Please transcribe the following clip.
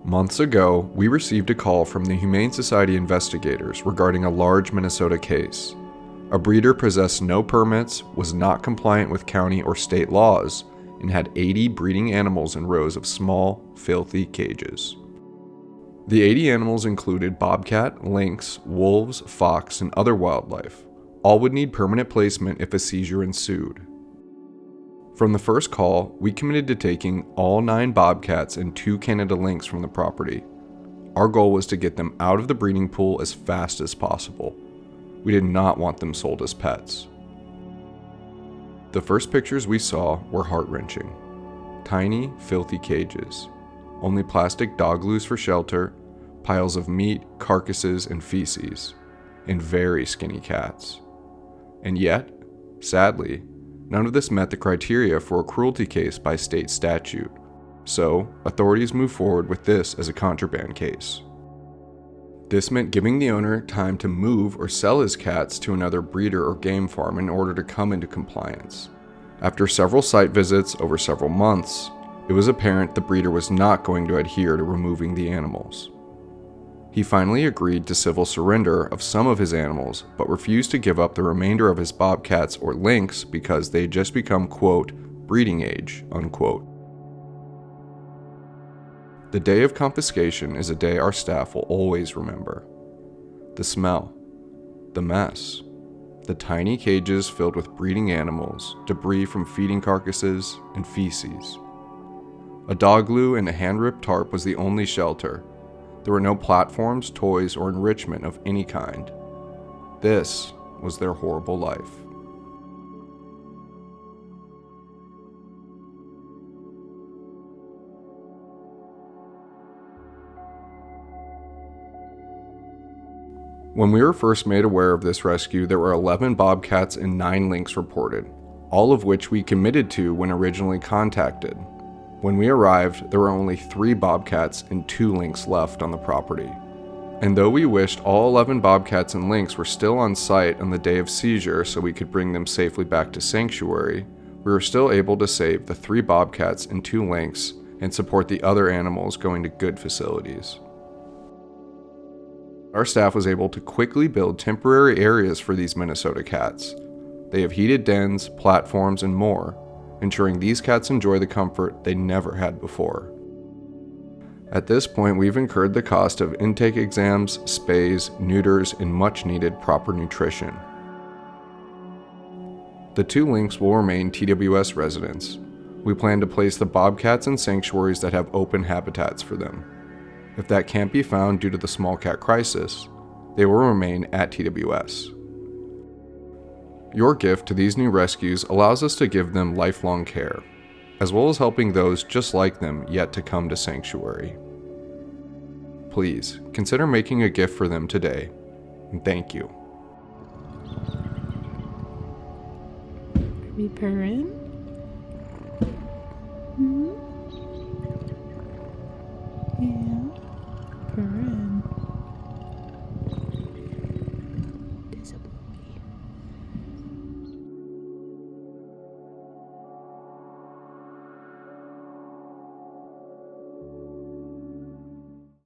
Months ago, we received a call from the Humane Society investigators regarding a large Minnesota case. A breeder possessed no permits, was not compliant with county or state laws, and had 80 breeding animals in rows of small, filthy cages. The 80 animals included bobcat, lynx, wolves, fox, and other wildlife. All would need permanent placement if a seizure ensued. From the first call, we committed to taking all 9 bobcats and 2 Canada lynx from the property. Our goal was to get them out of the breeding pool as fast as possible. We did not want them sold as pets. The first pictures we saw were heart-wrenching. Tiny, filthy cages. Only plastic dog loos for shelter, piles of meat, carcasses, and feces, and very skinny cats. And yet, sadly, none of this met the criteria for a cruelty case by state statute, so authorities moved forward with this as a contraband case. This meant giving the owner time to move or sell his cats to another breeder or game farm in order to come into compliance. After several site visits over several months, it was apparent the breeder was not going to adhere to removing the animals. He finally agreed to civil surrender of some of his animals, but refused to give up the remainder of his bobcats or lynx because they had just become, quote, breeding age, unquote. The day of confiscation is a day our staff will always remember. The smell, the mess, the tiny cages filled with breeding animals, debris from feeding carcasses, and feces. A dog loo and a hand-ripped tarp was the only shelter. There were no platforms, toys, or enrichment of any kind. This was their horrible life. When we were first made aware of this rescue, there were 11 bobcats and 9 lynx reported, all of which we committed to when originally contacted. When we arrived, there were only 3 bobcats and 2 lynx left on the property. And though we wished all 11 bobcats and lynx were still on site on the day of seizure so we could bring them safely back to sanctuary, we were still able to save the 3 bobcats and 2 lynx and support the other animals going to good facilities. Our staff was able to quickly build temporary areas for these Minnesota cats. They have heated dens, platforms, and more, ensuring these cats enjoy the comfort they never had before. At this point, we've incurred the cost of intake exams, spays, neuters, and much-needed proper nutrition. The 2 lynx will remain TWS residents. We plan to place the bobcats in sanctuaries that have open habitats for them. If that can't be found due to the small cat crisis, they will remain at TWS. Your gift to these new rescues allows us to give them lifelong care, as well as helping those just like them yet to come to sanctuary. Please, consider making a gift for them today, and thank you. Are we purring? Yeah.